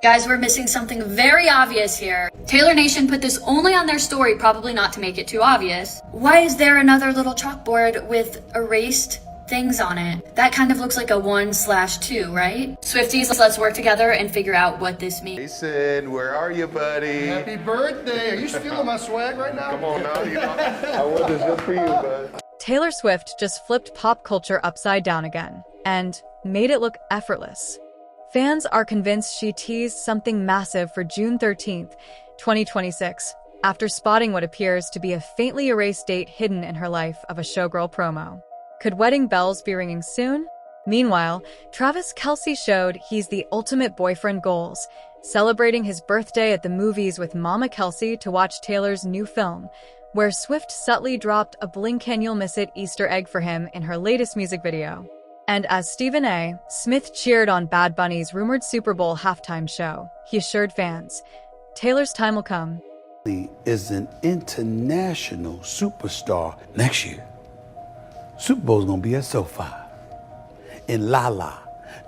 Guys, we're missing something very obvious here. Taylor Nation put this only on their story, probably not to make it too obvious. Why is there another little chalkboard with erased things on it? That kind of looks like a 1/2, right? Swifties, let's work together and figure out what this means. Jason, where are you, buddy? Happy birthday. Are you feeling my swag right now? Come on now, I wore this just for you, bud. Taylor Swift just flipped pop culture upside down again and made it look effortless. Fans are convinced she teased something massive for June 13th, 2026, after spotting what appears to be a faintly erased date hidden in her Life of a Showgirl promo. Could wedding bells be ringing soon? Meanwhile, Travis Kelce showed he's the ultimate boyfriend goals, celebrating his birthday at the movies with Mama Kelce to watch Taylor's new film, where Swift subtly dropped a blink and you'll miss it Easter egg for him in her latest music video. And as Stephen A. Smith cheered on Bad Bunny's rumored Super Bowl halftime show, he assured fans, Taylor's time will come. He is an international superstar next year. Super Bowl's gonna be at SoFi in La La.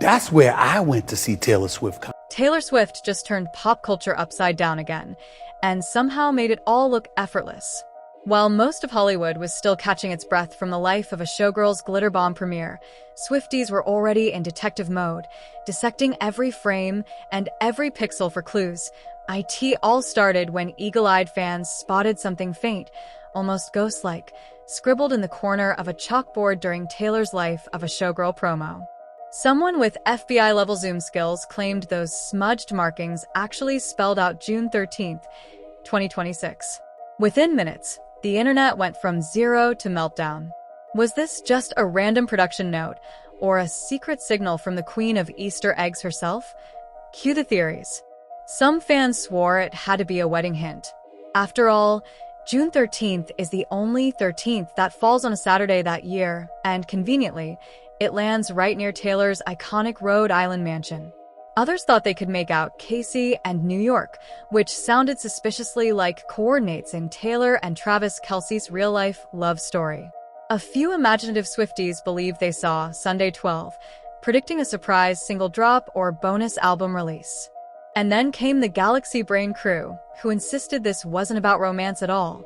That's where I went to see Taylor Swift. Taylor Swift just turned pop culture upside down again, and somehow made it all look effortless. While most of Hollywood was still catching its breath from the Life of a Showgirl's glitter bomb premiere, Swifties were already in detective mode, dissecting every frame and every pixel for clues. It all started when eagle-eyed fans spotted something faint, almost ghost-like, scribbled in the corner of a chalkboard during Taylor's Life of a Showgirl promo. Someone with FBI-level zoom skills claimed those smudged markings actually spelled out June 13th, 2026. Within minutes, the internet went from zero to meltdown. Was this just a random production note, or a secret signal from the Queen of Easter eggs herself? Cue the theories. Some fans swore it had to be a wedding hint. After all, June 13th is the only 13th that falls on a Saturday that year, and conveniently, it lands right near Taylor's iconic Rhode Island mansion. Others thought they could make out Casey and New York, which sounded suspiciously like coordinates in Taylor and Travis Kelce's real-life love story. A few imaginative Swifties believed they saw Sunday 12, predicting a surprise single drop or bonus album release. And then came the Galaxy Brain crew, who insisted this wasn't about romance at all,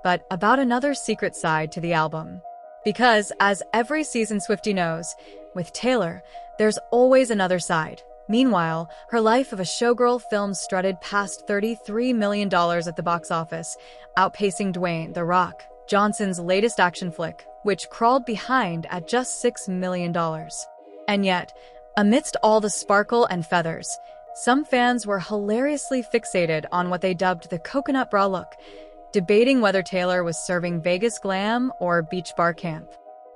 but about another secret side to the album. Because, as every seasoned Swiftie knows, with Taylor, there's always another side. Meanwhile, her Life of a Showgirl film strutted past $33 million at the box office, outpacing Dwayne "The Rock" Johnson's latest action flick, which crawled behind at just $6 million. And yet, amidst all the sparkle and feathers, some fans were hilariously fixated on what they dubbed the coconut bra look, debating whether Taylor was serving Vegas glam or beach bar camp.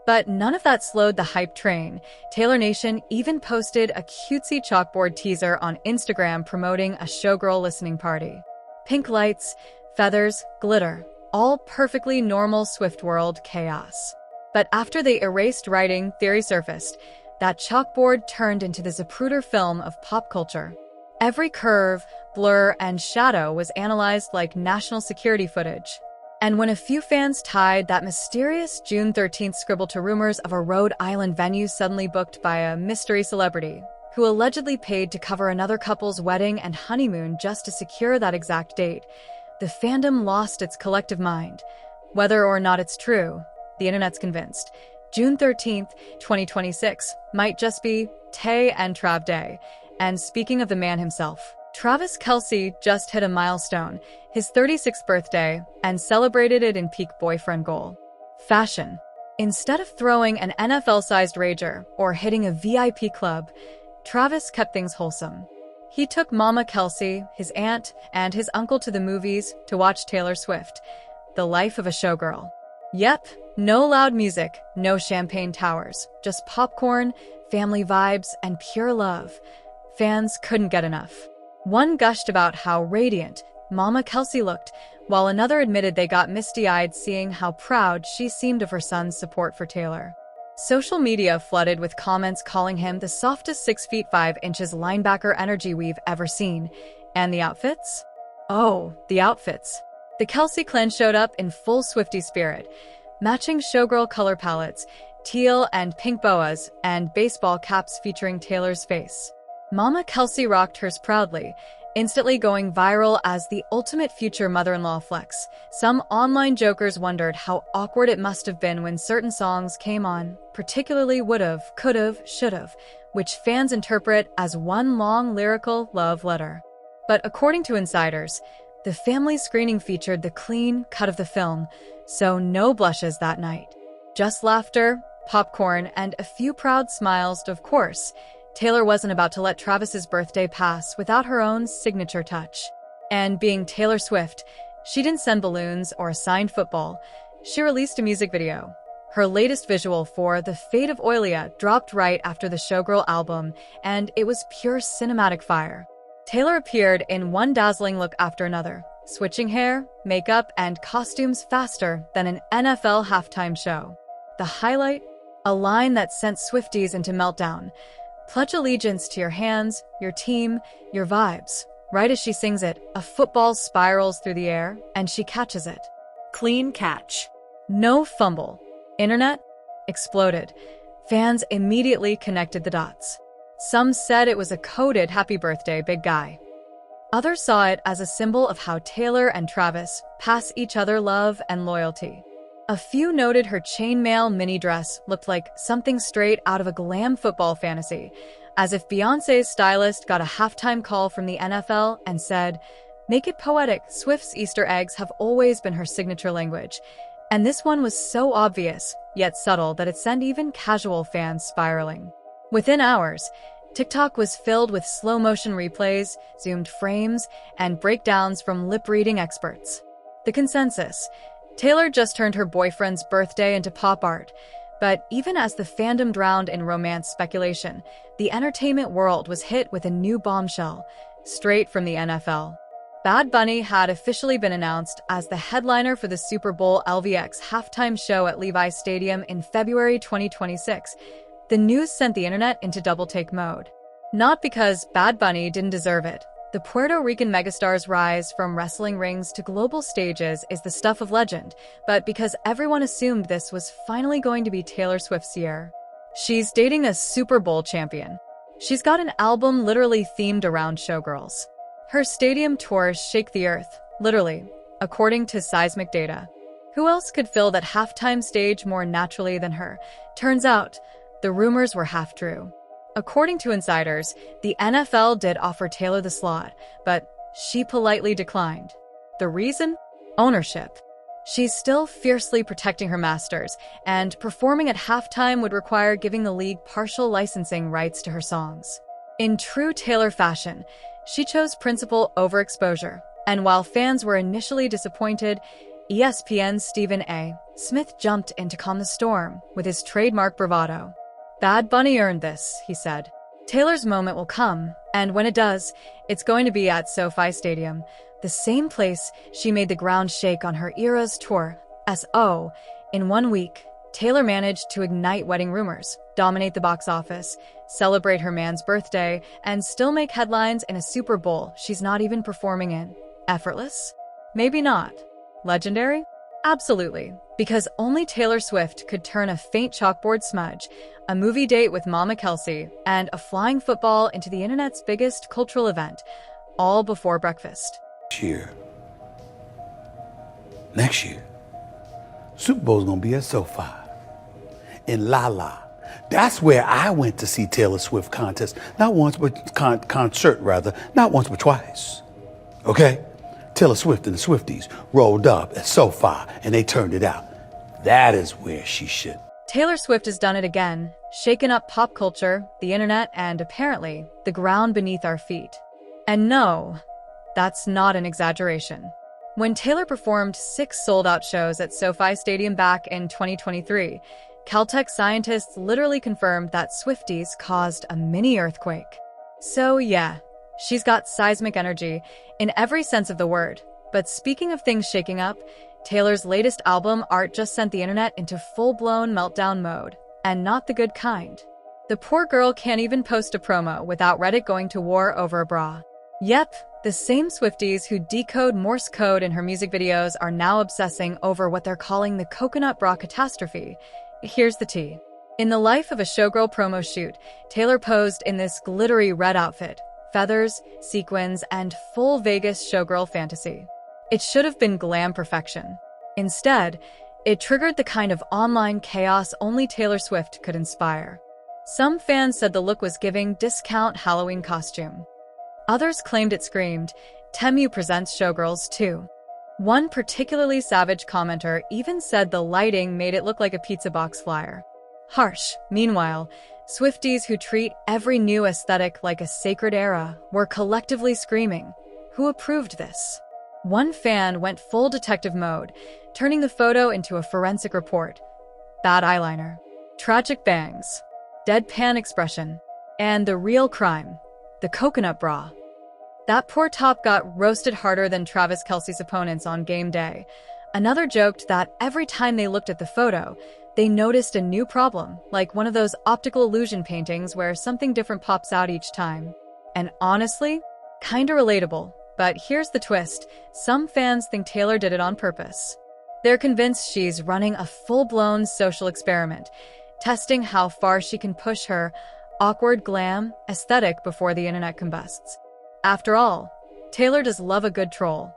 But none of that slowed the hype train. Taylor Nation even posted a cutesy chalkboard teaser on Instagram promoting a Showgirl listening party. Pink lights, feathers, glitter, all perfectly normal Swift world chaos. But after the erased writing theory surfaced, that chalkboard turned into the Zapruder film of pop culture. Every curve, blur, and shadow was analyzed like national security footage. And when a few fans tied that mysterious June 13th scribble to rumors of a Rhode Island venue suddenly booked by a mystery celebrity, who allegedly paid to cover another couple's wedding and honeymoon just to secure that exact date, the fandom lost its collective mind. Whether or not it's true, the internet's convinced. June 13th, 2026 might just be Tay and Trav Day. And speaking of the man himself, Travis Kelce just hit a milestone, his 36th birthday, and celebrated it in peak boyfriend goal. Fashion. Instead of throwing an NFL-sized rager or hitting a VIP club, Travis kept things wholesome. He took Mama Kelce, his aunt, and his uncle to the movies to watch Taylor Swift, The Life of a Showgirl. Yep, no loud music, no champagne towers, just popcorn, family vibes, and pure love. Fans couldn't get enough. One gushed about how radiant Mama Kelce looked, while another admitted they got misty-eyed seeing how proud she seemed of her son's support for Taylor. Social media flooded with comments calling him the softest 6'5" linebacker energy we've ever seen. And the outfits? Oh, the outfits. The Kelce clan showed up in full Swiftie spirit, matching showgirl color palettes, teal and pink boas, and baseball caps featuring Taylor's face. Mama Kelce rocked hers proudly, instantly going viral as the ultimate future mother-in-law flex. Some online jokers wondered how awkward it must have been when certain songs came on, particularly would've, could've, should've, which fans interpret as one long lyrical love letter. But according to insiders, the family screening featured the clean cut of the film, so no blushes that night. Just laughter, popcorn, and a few proud smiles, of course. Taylor wasn't about to let Travis's birthday pass without her own signature touch. And being Taylor Swift, she didn't send balloons or a signed football. She released a music video. Her latest visual for The Fate of Oilia dropped right after the Showgirl album, and it was pure cinematic fire. Taylor appeared in one dazzling look after another, switching hair, makeup, and costumes faster than an NFL halftime show. The highlight? A line that sent Swifties into meltdown. Pledge allegiance to your hands, your team, your vibes. Right as she sings it, a football spirals through the air, and she catches it. Clean catch. No fumble. Internet exploded. Fans immediately connected the dots. Some said it was a coded happy birthday, big guy. Others saw it as a symbol of how Taylor and Travis pass each other love and loyalty. A few noted her chainmail mini dress looked like something straight out of a glam football fantasy, as if Beyoncé's stylist got a halftime call from the NFL and said, "Make it poetic, Swift's Easter eggs have always been her signature language." And this one was so obvious, yet subtle, that it sent even casual fans spiraling. Within hours, TikTok was filled with slow-motion replays, zoomed frames, and breakdowns from lip-reading experts. The consensus: Taylor just turned her boyfriend's birthday into pop art. But even as the fandom drowned in romance speculation, the entertainment world was hit with a new bombshell, straight from the NFL. Bad Bunny had officially been announced as the headliner for the Super Bowl LVX halftime show at Levi's Stadium in February 2026. The news sent the internet into double-take mode. Not because Bad Bunny didn't deserve it. The Puerto Rican megastar's rise from wrestling rings to global stages is the stuff of legend, but because everyone assumed this was finally going to be Taylor Swift's year. She's dating a Super Bowl champion. She's got an album literally themed around showgirls. Her stadium tours shake the earth, literally, according to seismic data. Who else could fill that halftime stage more naturally than her? Turns out, the rumors were half true. According to insiders, the NFL did offer Taylor the slot, but she politely declined. The reason? Ownership. She's still fiercely protecting her masters, and performing at halftime would require giving the league partial licensing rights to her songs. In true Taylor fashion, she chose principle over exposure, and while fans were initially disappointed, ESPN's Stephen A. Smith jumped in to calm the storm with his trademark bravado. "Bad Bunny earned this," he said. "Taylor's moment will come, and when it does, it's going to be at SoFi Stadium, the same place she made the ground shake on her Eras tour." In 1 week, Taylor managed to ignite wedding rumors, dominate the box office, celebrate her man's birthday, and still make headlines in a Super Bowl she's not even performing in. Effortless? Maybe not. Legendary? Absolutely, because only Taylor Swift could turn a faint chalkboard smudge, a movie date with Mama Kelce, and a flying football into the internet's biggest cultural event, all before breakfast. Next year, Super Bowl's gonna be at SoFi in La La. That's where I went to see Taylor Swift contest, not once, but concert rather, not once but twice. Okay? Taylor Swift and the Swifties rolled up at SoFi and they turned it out. That is where she should. Taylor Swift has done it again, shaken up pop culture, the internet, and apparently, the ground beneath our feet. And no, that's not an exaggeration. When Taylor performed 6 sold-out shows at SoFi Stadium back in 2023, Caltech scientists literally confirmed that Swifties caused a mini-earthquake. So yeah, she's got seismic energy in every sense of the word. But speaking of things shaking up, Taylor's latest album art just sent the internet into full-blown meltdown mode, and not the good kind. The poor girl can't even post a promo without Reddit going to war over a bra. Yep, the same Swifties who decode Morse code in her music videos are now obsessing over what they're calling the coconut bra catastrophe. Here's the tea. In the Life of a Showgirl promo shoot, Taylor posed in this glittery red outfit, feathers, sequins, and full Vegas showgirl fantasy. It should have been glam perfection. Instead, it triggered the kind of online chaos only Taylor Swift could inspire. Some fans said the look was giving discount Halloween costume. Others claimed it screamed, "Temu presents Showgirls too." One particularly savage commenter even said the lighting made it look like a pizza box flyer. Harsh. Meanwhile, Swifties who treat every new aesthetic like a sacred era were collectively screaming, "Who approved this?" One fan went full detective mode, turning the photo into a forensic report. Bad eyeliner, tragic bangs, deadpan expression, and the real crime, the coconut bra. That poor top got roasted harder than Travis Kelce's opponents on game day. Another joked that every time they looked at the photo, they noticed a new problem, like one of those optical illusion paintings where something different pops out each time. And honestly, kinda relatable. But here's the twist. Some fans think Taylor did it on purpose. They're convinced she's running a full-blown social experiment, testing how far she can push her awkward glam aesthetic before the internet combusts. After all, Taylor does love a good troll.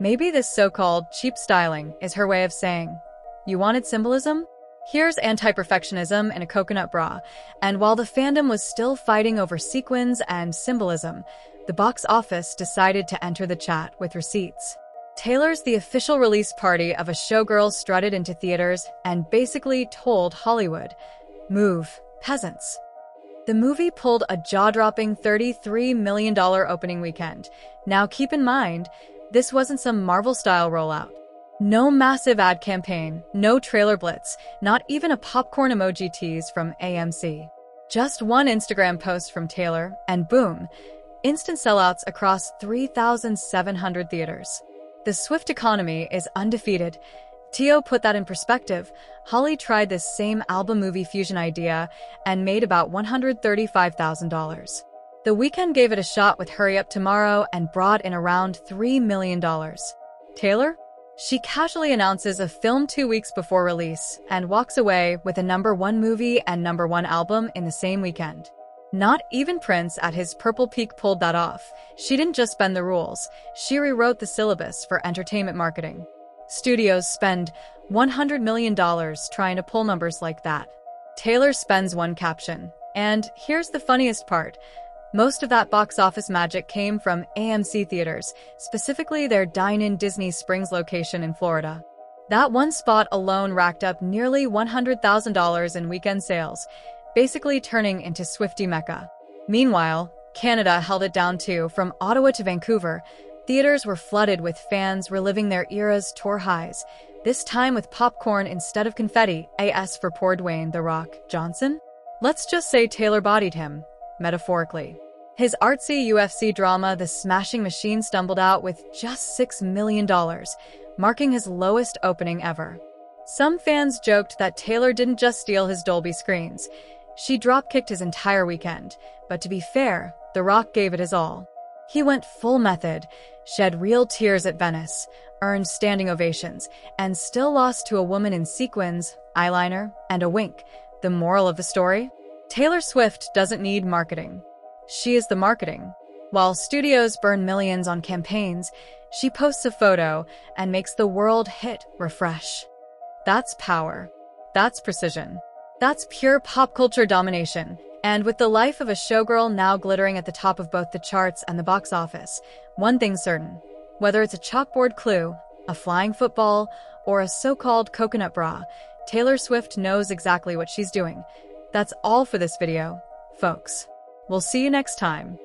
Maybe this so-called cheap styling is her way of saying, "You wanted symbolism? Here's anti-perfectionism in a coconut bra." And while the fandom was still fighting over sequins and symbolism, the box office decided to enter the chat with receipts. Taylor's The official release party of a Showgirl strutted into theaters and basically told Hollywood, "Move, peasants." The movie pulled a jaw-dropping $33 million opening weekend. Now keep in mind, this wasn't some Marvel-style rollout. No massive ad campaign, no trailer blitz, not even a popcorn emoji tease from AMC. Just one Instagram post from Taylor, and boom, instant sellouts across 3,700 theaters. The Swift economy is undefeated. Tio put that in perspective. Holly tried this same album-movie fusion idea and made about $135,000. The Weeknd gave it a shot with Hurry Up Tomorrow and brought in around $3 million. Taylor? She casually announces a film 2 weeks before release and walks away with a #1 movie and #1 album in the same weekend. Not even Prince at his Purple Peak pulled that off. She didn't just bend the rules, she rewrote the syllabus for entertainment marketing. Studios spend $100 million trying to pull numbers like that. Taylor spends one caption. And here's the funniest part. Most of that box office magic came from AMC theaters, specifically their Dine-In Disney Springs location in Florida. That one spot alone racked up nearly $100,000 in weekend sales, basically turning into Swiftie Mecca. Meanwhile, Canada held it down too. From Ottawa to Vancouver, theaters were flooded with fans reliving their era's tour highs, this time with popcorn instead of confetti, AS for poor Dwayne "The Rock" Johnson. Let's just say Taylor bodied him, metaphorically. His artsy UFC drama The Smashing Machine stumbled out with just $6 million, marking his lowest opening ever. Some fans joked that Taylor didn't just steal his Dolby screens, she drop-kicked his entire weekend, but to be fair, The Rock gave it his all. He went full method, shed real tears at Venice, earned standing ovations, and still lost to a woman in sequins, eyeliner, and a wink. The moral of the story? Taylor Swift doesn't need marketing. She is the marketing. While studios burn millions on campaigns, she posts a photo and makes the world hit refresh. That's power. That's precision. That's pure pop culture domination. And with the life of a showgirl now glittering at the top of both the charts and the box office, one thing's certain. Whether it's a chalkboard clue, a flying football, or a so-called coconut bra, Taylor Swift knows exactly what she's doing. That's all for this video, folks. We'll see you next time.